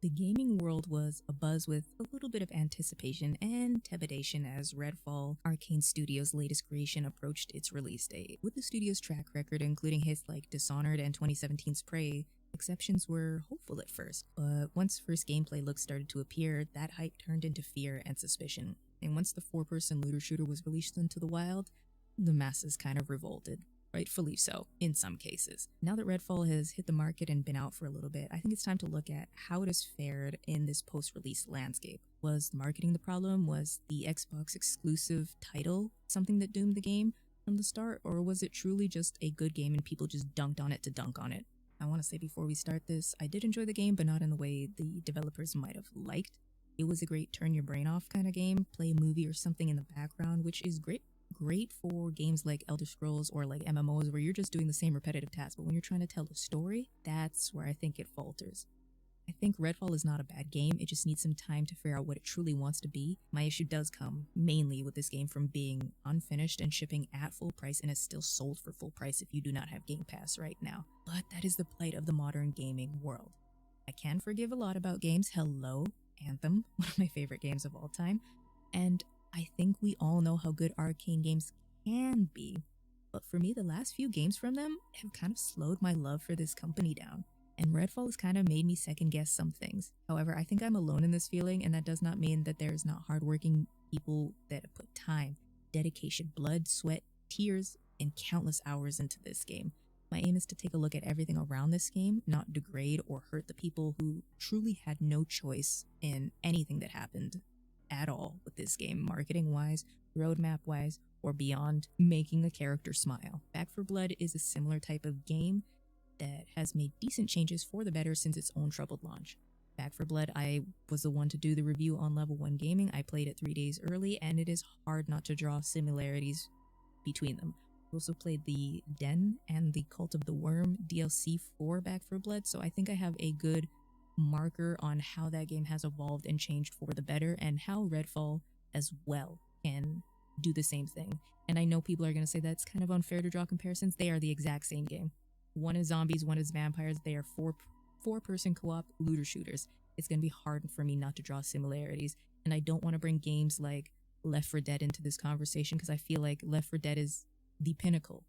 The gaming world was abuzz with a little bit of anticipation and trepidation as Redfall, Arcane Studios' latest creation, approached its release date. With the studio's track record, including hits like Dishonored and 2017's Prey, exceptions were hopeful at first. But once first gameplay looks started to appear, that hype turned into fear and suspicion. And once the four-person looter shooter was released into the wild, the masses kind of revolted. Rightfully so, in some cases. Now that Redfall has hit the market and been out for a little bit, I think it's time to look at how it has fared in this post-release landscape. Was marketing the problem? Was the Xbox exclusive title something that doomed the game from the start? Or was it truly just a good game and people just dunked on it to dunk on it? I want to say before we start this, I did enjoy the game, but not in the way the developers might have liked. It was a great turn your brain off kind of game, play a movie or something in the background, which is great for games like Elder Scrolls or like MMOs where you're just doing the same repetitive tasks, but when you're trying to tell a story, that's where I think it falters. I think Redfall is not a bad game, it just needs some time to figure out what it truly wants to be. My issue does come mainly with this game from being unfinished and shipping at full price and is still sold for full price if you do not have Game Pass right now. But that is the plight of the modern gaming world. I can forgive a lot about games. Hello, Anthem, one of my favorite games of all time, and I think we all know how good Arcane games can be, but for me, the last few games from them have kind of slowed my love for this company down, and Redfall has kind of made me second guess some things. However, I think I'm alone in this feeling, and that does not mean that there's not hardworking people that have put time, dedication, blood, sweat, tears, and countless hours into this game. My aim is to take a look at everything around this game, not degrade or hurt the people who truly had no choice in anything that happened at all with this game, marketing wise, roadmap wise, or beyond making a character smile. Back 4 Blood is a similar type of game that has made decent changes for the better since its own troubled launch. Back 4 Blood, I was the one to do the review on Level 1 Gaming. I played it 3 days early, and it is hard not to draw similarities between them. I also played the Den and the Cult of the Worm DLC for Back 4 Blood, so I think I have a good marker on how that game has evolved and changed for the better, and how Redfall as well can do the same thing. And I know people are going to say that's kind of unfair to draw comparisons. They are the exact same game. One is zombies, one is vampires. They are four-person co-op looter shooters. It's going to be hard for me not to draw similarities, and I don't want to bring games like Left 4 Dead into this conversation because I feel like Left 4 Dead is the pinnacle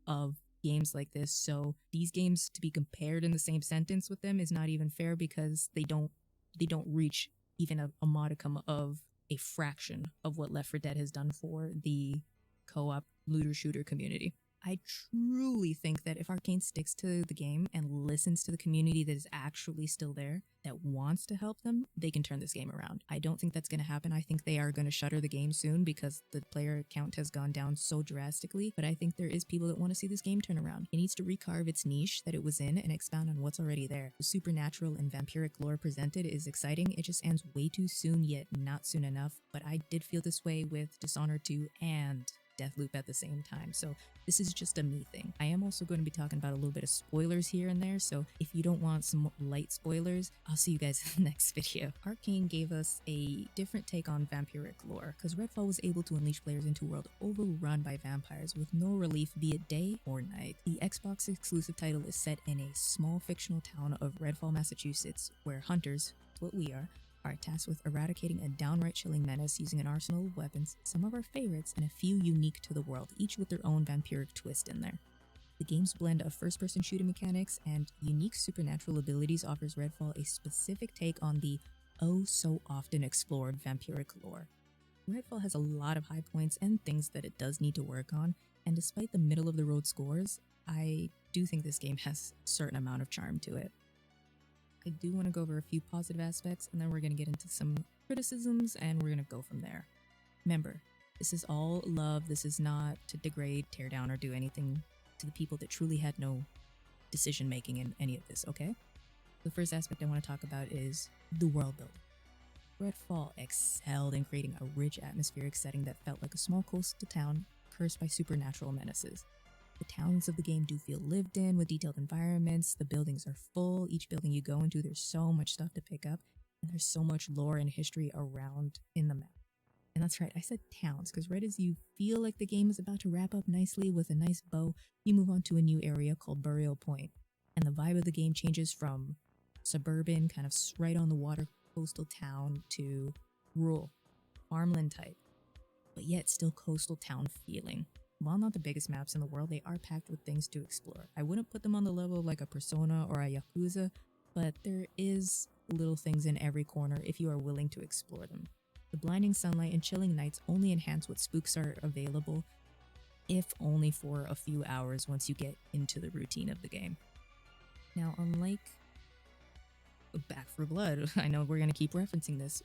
of games like this, so these games to be compared in the same sentence with them is not even fair because they don't reach even a modicum of a fraction of what Left 4 Dead has done for the co-op looter shooter community. I truly think that if Arcane sticks to the game and listens to the community that is actually still there, that wants to help them, they can turn this game around. I don't think that's going to happen. I think they are going to shutter the game soon because the player count has gone down so drastically, but I think there is people that want to see this game turn around. It needs to recarve its niche that it was in and expound on what's already there. The supernatural and vampiric lore presented is exciting. It just ends way too soon, yet not soon enough, but I did feel this way with Dishonored 2 and Deathloop at the same time, so this is just a me thing. I am also going to be talking about a little bit of spoilers here and there, so if you don't want some light spoilers, I'll see you guys in the next video. Arcane gave us a different take on vampiric lore, because Redfall was able to unleash players into a world overrun by vampires with no relief, be it day or night. The Xbox exclusive title is set in a small fictional town of Redfall, Massachusetts, where hunters, what we are tasked with eradicating a downright chilling menace using an arsenal of weapons, some of our favorites, and a few unique to the world, each with their own vampiric twist in there. The game's blend of first-person shooting mechanics and unique supernatural abilities offers Redfall a specific take on the oh-so-often explored vampiric lore. Redfall has a lot of high points and things that it does need to work on, and despite the middle-of-the-road scores, I do think this game has a certain amount of charm to it. I do want to go over a few positive aspects, and then we're going to get into some criticisms, and we're going to go from there. Remember, this is all love. This is not to degrade, tear down, or do anything to the people that truly had no decision-making in any of this, okay? The first aspect I want to talk about is the world building. Redfall excelled in creating a rich atmospheric setting that felt like a small coastal town cursed by supernatural menaces. The towns of the game do feel lived in with detailed environments. The buildings are full. Each building you go into, there's so much stuff to pick up, and there's so much lore and history around in the map. And that's right, I said towns, because right as you feel like the game is about to wrap up nicely with a nice bow, you move on to a new area called Burial Point, and the vibe of the game changes from suburban, kind of right on the water coastal town, to rural, farmland type, but yet still coastal town feeling. While not the biggest maps in the world, they are packed with things to explore. I wouldn't put them on the level of like a Persona or a Yakuza, but there is little things in every corner if you are willing to explore them. The blinding sunlight and chilling nights only enhance what spooks are available, if only for a few hours once you get into the routine of the game. Now, unlike Back 4 Blood, I know we're going to keep referencing this,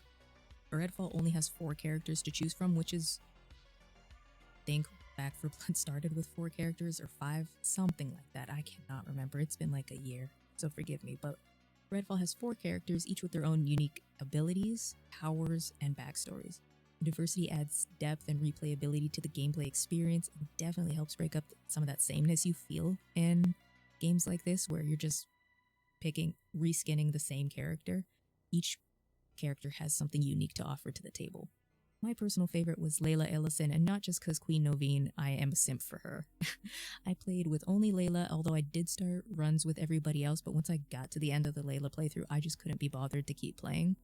Redfall only has 4 characters to choose from, which is, I think Back 4 Blood started with 4 characters or 5, something like that. I cannot remember. It's been like a year, so forgive me. But Redfall has 4 characters, each with their own unique abilities, powers, and backstories. The diversity adds depth and replayability to the gameplay experience and definitely helps break up some of that sameness you feel in games like this, where you're just reskinning the same character. Each character has something unique to offer to the table. My personal favorite was Layla Ellison, and not just because Queen Novine, I am a simp for her. I played with only Layla, although I did start runs with everybody else, but once I got to the end of the Layla playthrough, I just couldn't be bothered to keep playing.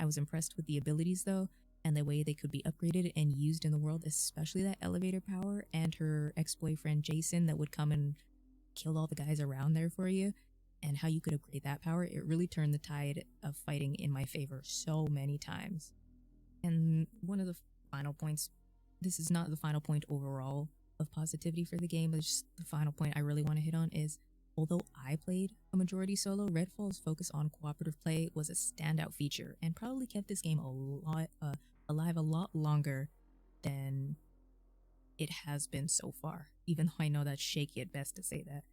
I was impressed with the abilities though, and the way they could be upgraded and used in the world, especially that elevator power and her ex-boyfriend Jason that would come and kill all the guys around there for you, and how you could upgrade that power. It really turned the tide of fighting in my favor so many times. And one of the final points, this is not the final point overall of positivity for the game, but just the final point I really want to hit on is, although I played a majority solo, Redfall's focus on cooperative play was a standout feature and probably kept this game alive a lot longer than it has been so far, even though I know that's shaky at best to say that.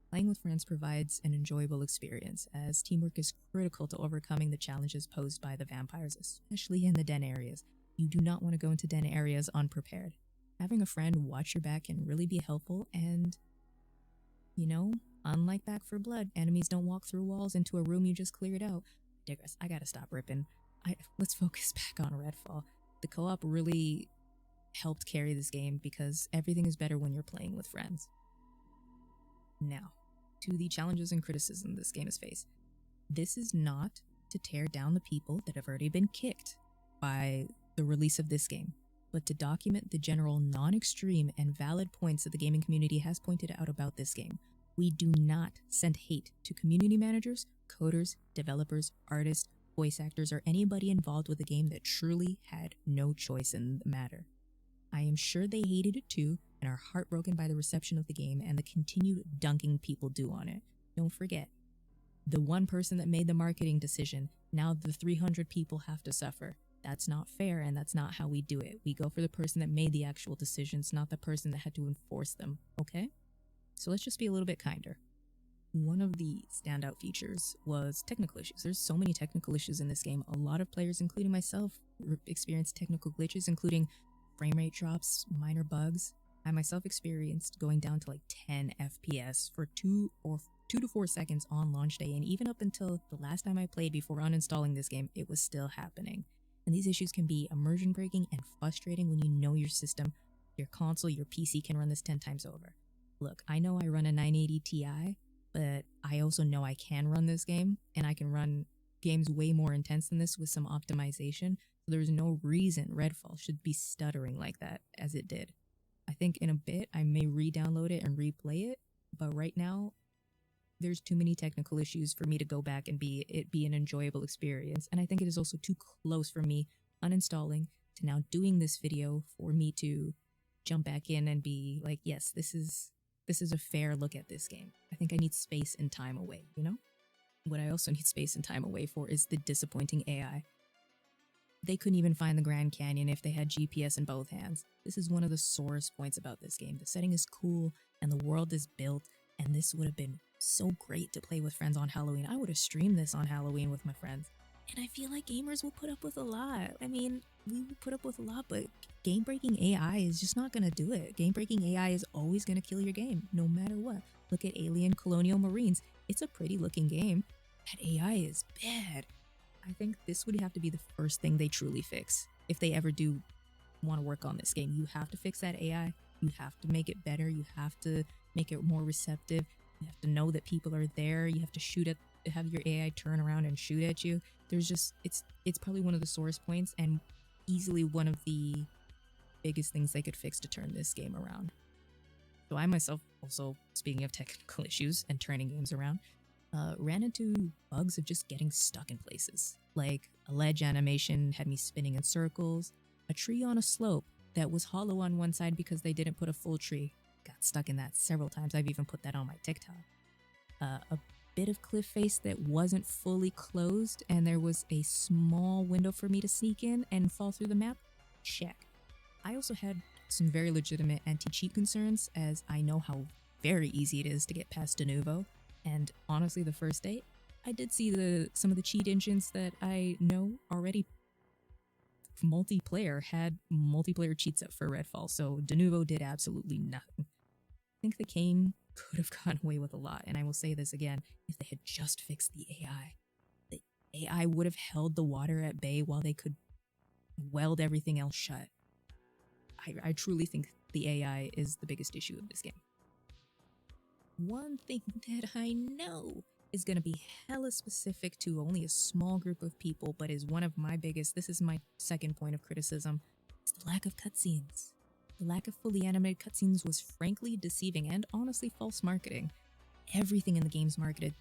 Playing with friends provides an enjoyable experience, as teamwork is critical to overcoming the challenges posed by the vampires, especially in the den areas. You do not want to go into den areas unprepared. Having a friend watch your back can really be helpful, and, you know, unlike Back 4 Blood, enemies don't walk through walls into a room you just cleared out. Digress, I gotta stop ripping. Let's focus back on Redfall. The co-op really helped carry this game because everything is better when you're playing with friends. Now, to the challenges and criticism this game has faced. This is not to tear down the people that have already been kicked by the release of this game, but to document the general non-extreme and valid points that the gaming community has pointed out about this game. We do not send hate to community managers, coders, developers, artists, voice actors, or anybody involved with a game that truly had no choice in the matter. I am sure they hated it too, and are heartbroken by the reception of the game and the continued dunking people do on it. Don't forget, the one person that made the marketing decision, now the 300 people have to suffer. That's not fair, and that's not how we do it. We go for the person that made the actual decisions, not the person that had to enforce them, okay? So let's just be a little bit kinder. One of the standout features was technical issues. There's so many technical issues in this game. A lot of players, including myself, experienced technical glitches, including frame rate drops, minor bugs. I myself experienced going down to like 10 FPS for 2 to 4 seconds on launch day, and even up until the last time I played before uninstalling this game, it was still happening. And these issues can be immersion breaking and frustrating when you know your system, your console, your PC can run this 10 times over. Look, I know I run a 980 Ti, but I also know I can run this game, and I can run games way more intense than this with some optimization, so there's no reason Redfall should be stuttering like that as it did. I think in a bit I may re-download it and replay it, but right now there's too many technical issues for me to go back and it be an enjoyable experience. And I think it is also too close for me uninstalling to now doing this video for me to jump back in and be like, yes, this is a fair look at this game. I think I need space and time away, you know? What I also need space and time away for is the disappointing AI. They couldn't even find the Grand Canyon if they had GPS in both hands. This is one of the sorest points about this game. The setting is cool and the world is built, and this would have been so great to play with friends on Halloween. I would have streamed this on Halloween with my friends. And I feel like gamers will put up with a lot. I mean, we will put up with a lot, but game-breaking AI is just not going to do it. Game-breaking AI is always going to kill your game, no matter what. Look at Alien Colonial Marines. It's a pretty-looking game. That AI is bad. I think this would have to be the first thing they truly fix. If they ever do want to work on this game, you have to fix that AI. You have to make it better. You have to make it more receptive. You have to know that people are there. You have to shoot at to have your AI turn around and shoot at you. There's just it's probably one of the sorest points and easily one of the biggest things they could fix to turn this game around. So I myself, also speaking of technical issues and turning games around, ran into bugs of just getting stuck in places. Like a ledge animation had me spinning in circles, a tree on a slope that was hollow on one side because they didn't put a full tree. Got stuck in that several times. I've even put that on my TikTok. A bit of cliff face that wasn't fully closed and there was a small window for me to sneak in and fall through the map. Check. I also had some very legitimate anti-cheat concerns, as I know how very easy it is to get past de novo. And honestly, the first day, I did see some of the cheat engines that I know already multiplayer had multiplayer cheats up for Redfall, so de novo did absolutely nothing. I think the game could have gotten away with a lot, and I will say this again, if they had just fixed the AI would have held the water at bay while they could weld everything else shut. I truly think the AI is the biggest issue of this game. One thing that I know is going to be hella specific to only a small group of people, but is one of my biggest, this is my second point of criticism, is the lack of cutscenes. The lack of fully animated cutscenes was frankly deceiving and honestly false marketing. Everything in the game's marketed,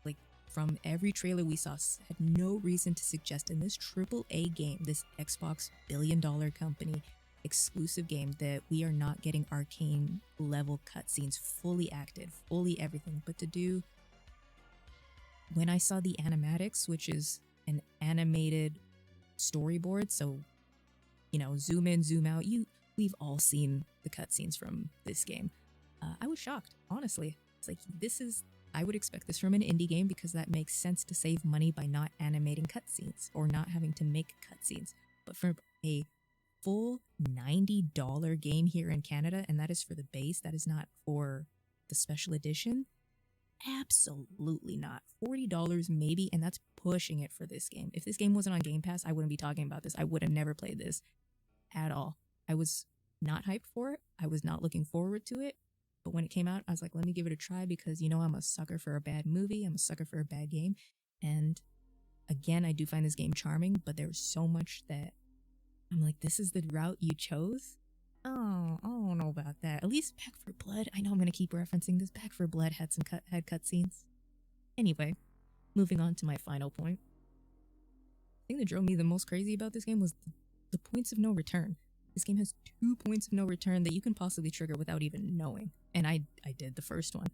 like from every trailer we saw, had no reason to suggest in this AAA game, this Xbox billion-dollar company, exclusive game, that we are not getting Arcane level cutscenes fully acted, fully everything. But to do, when I saw the animatics, which is an animated storyboard, so zoom in, zoom out, we've all seen the cutscenes from this game. I was shocked, honestly. It's like, I would expect this from an indie game because that makes sense to save money by not animating cutscenes or not having to make cutscenes. But for a full $90 game here in Canada, and that is for the base, that is not for the special edition, absolutely not. $40 maybe, and that's pushing it for this game. If this game wasn't on Game Pass, I wouldn't be talking about this. I would have never played this at all. I was not hyped for it. I was not looking forward to it. But when it came out, I was like, let me give it a try because, I'm a sucker for a bad movie. I'm a sucker for a bad game. And again, I do find this game charming, but there's so much that I'm like, this is the route you chose? Oh, I don't know about that. At least Back 4 Blood, I know I'm going to keep referencing this, Back 4 Blood had had cutscenes. Anyway, moving on to my final point. The thing that drove me the most crazy about this game was the points of no return. This game has 2 points of no return that you can possibly trigger without even knowing. And I did the first one.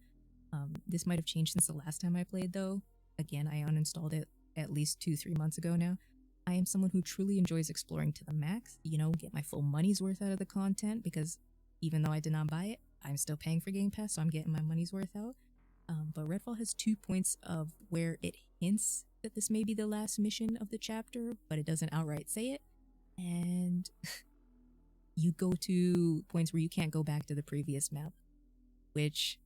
This might have changed since the last time I played, though. Again, I uninstalled it at least 2-3 months ago now. I am someone who truly enjoys exploring to the max, get my full money's worth out of the content, because even though I did not buy it, I'm still paying for Game Pass, so I'm getting my money's worth out. But Redfall has 2 points of where it hints that this may be the last mission of the chapter, but it doesn't outright say it. And you go to points where you can't go back to the previous map, which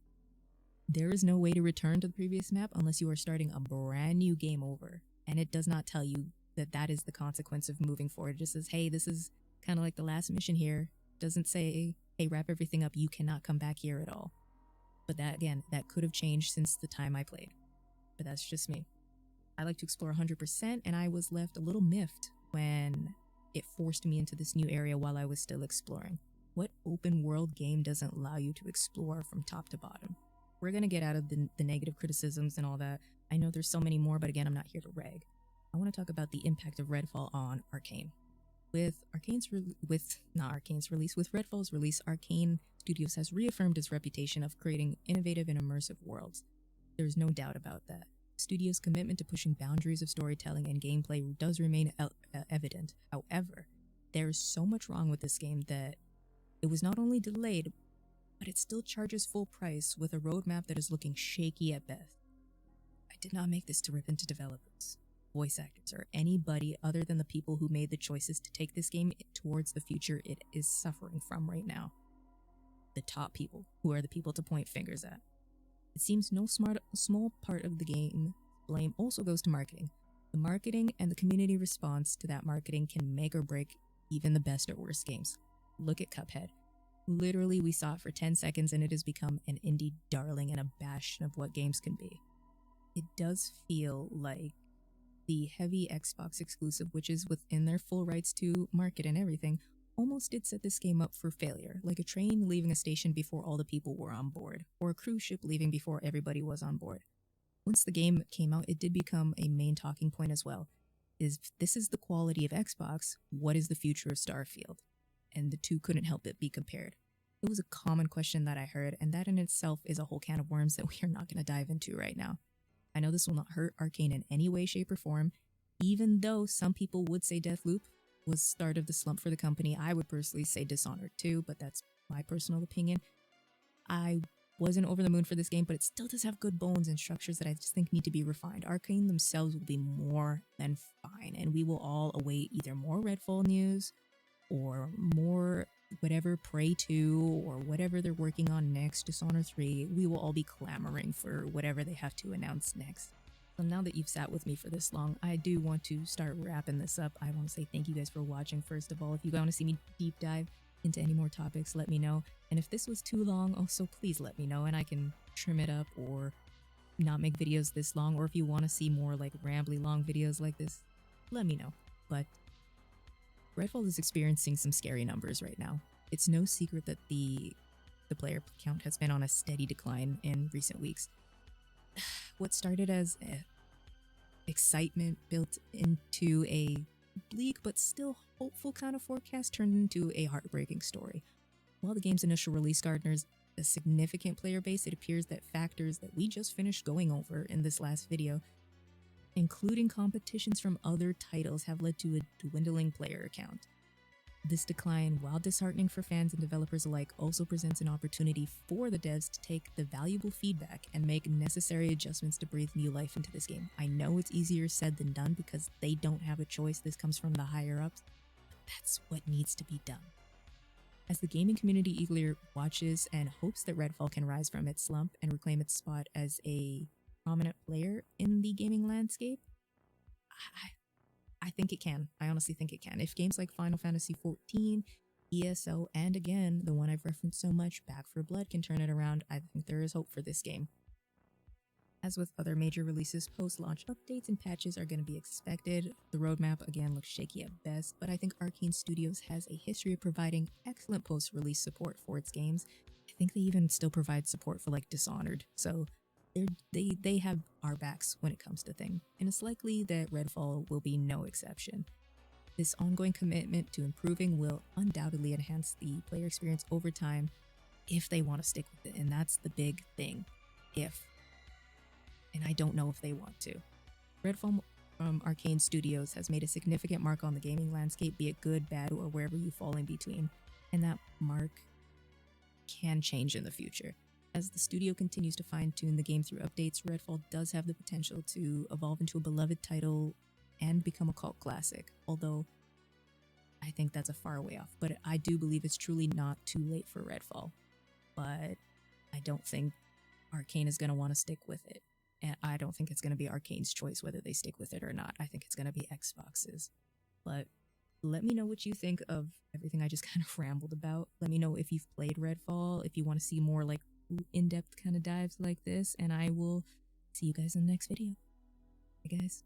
there is no way to return to the previous map unless you are starting a brand new game over. And it does not tell you that is the consequence of moving forward. It just says, hey, this is kind of like the last mission here. Doesn't say, hey, wrap everything up, you cannot come back here at all. But that could have changed since the time I played. But that's just me. I like to explore 100%, and I was left a little miffed when it forced me into this new area while I was still exploring. What open world game doesn't allow you to explore from top to bottom? We're going to get out of the negative criticisms and all that. I know there's so many more, but again, I'm not here to rag. I want to talk about the impact of Redfall on Arcane. With Redfall's release, Arcane Studios has reaffirmed its reputation of creating innovative and immersive worlds. There's no doubt about that. The studio's commitment to pushing boundaries of storytelling and gameplay does remain evident. However, there is so much wrong with this game that it was not only delayed, but it still charges full price with a roadmap that is looking shaky at best. I did not make this to rip into developers, voice actors, or anybody other than the people who made the choices to take this game towards the future it is suffering from right now. The top people, who are the people to point fingers at. It seems no small part of the game blame also goes to marketing. The marketing and the community response to that marketing can make or break even the best or worst games. Look at Cuphead. Literally, we saw it for 10 seconds and it has become an indie darling and a bastion of what games can be. it does feel like the heavy Xbox exclusive, which is within their full rights to market and everything, almost did set this game up for failure, like a train leaving a station before all the people were on board, or a cruise ship leaving before everybody was on board. Once the game came out, it did become a main talking point as well. This is the quality of Xbox, what is the future of Starfield? And the two couldn't help but be compared. It was a common question that I heard, and that in itself is a whole can of worms that we are not going to dive into right now. I know this will not hurt Arcane in any way, shape, or form, even though some people would say Deathloop was start of the slump for the company. I would personally say Dishonored too, but that's my personal opinion. I wasn't over the moon for this game, but it still does have good bones and structures that I just think need to be refined. Arcane themselves will be more than fine, and we will all await either more Redfall news or more whatever Prey 2 or whatever they're working on next, Dishonored 3. We will all be clamoring for whatever they have to announce next. So now that you've sat with me for this long, I do want to start wrapping this up. I want to say thank you guys for watching. First of all, if you want to see me deep dive into any more topics, let me know. And if this was too long, also please let me know and I can trim it up or not make videos this long. Or if you want to see more like rambly long videos like this, let me know. But Redfall is experiencing some scary numbers right now. It's no secret that the player count has been on a steady decline in recent weeks. What started as excitement built into a bleak but still hopeful kind of forecast turned into a heartbreaking story. While the game's initial release garners a significant player base, it appears that factors that we just finished going over in this last video, including competitions from other titles, have led to a dwindling player count. This decline, while disheartening for fans and developers alike, also presents an opportunity for the devs to take the valuable feedback and make necessary adjustments to breathe new life into this game. I know it's easier said than done because they don't have a choice. This comes from the higher-ups, but that's what needs to be done. As the gaming community eagerly watches and hopes that Redfall can rise from its slump and reclaim its spot as a prominent player in the gaming landscape, I think it can. I honestly think it can. If games like Final Fantasy XIV, ESO, and again, the one I've referenced so much, Back 4 Blood, can turn it around, I think there is hope for this game. As with other major releases, post-launch updates and patches are going to be expected. The roadmap, again, looks shaky at best, but I think Arcane Studios has a history of providing excellent post-release support for its games. I think they even still provide support for, like, Dishonored, so they have our backs when it comes to things, and it's likely that Redfall will be no exception. This ongoing commitment to improving will undoubtedly enhance the player experience over time if they want to stick with it, and that's the big thing. If. And I don't know if they want to. Redfall from Arcane Studios has made a significant mark on the gaming landscape, be it good, bad, or wherever you fall in between, and that mark can change in the future. As the studio continues to fine-tune the game through updates, Redfall does have the potential to evolve into a beloved title and become a cult classic, although I think that's a far way off. But I do believe it's truly not too late for Redfall. But I don't think Arcane is going to want to stick with it. And I don't think it's going to be Arcane's choice whether they stick with it or not. I think it's going to be Xbox's. But let me know what you think of everything I just kind of rambled about. Let me know if you've played Redfall, if you want to see more like in-depth kind of dives like this, and I will see you guys in the next video. Bye guys.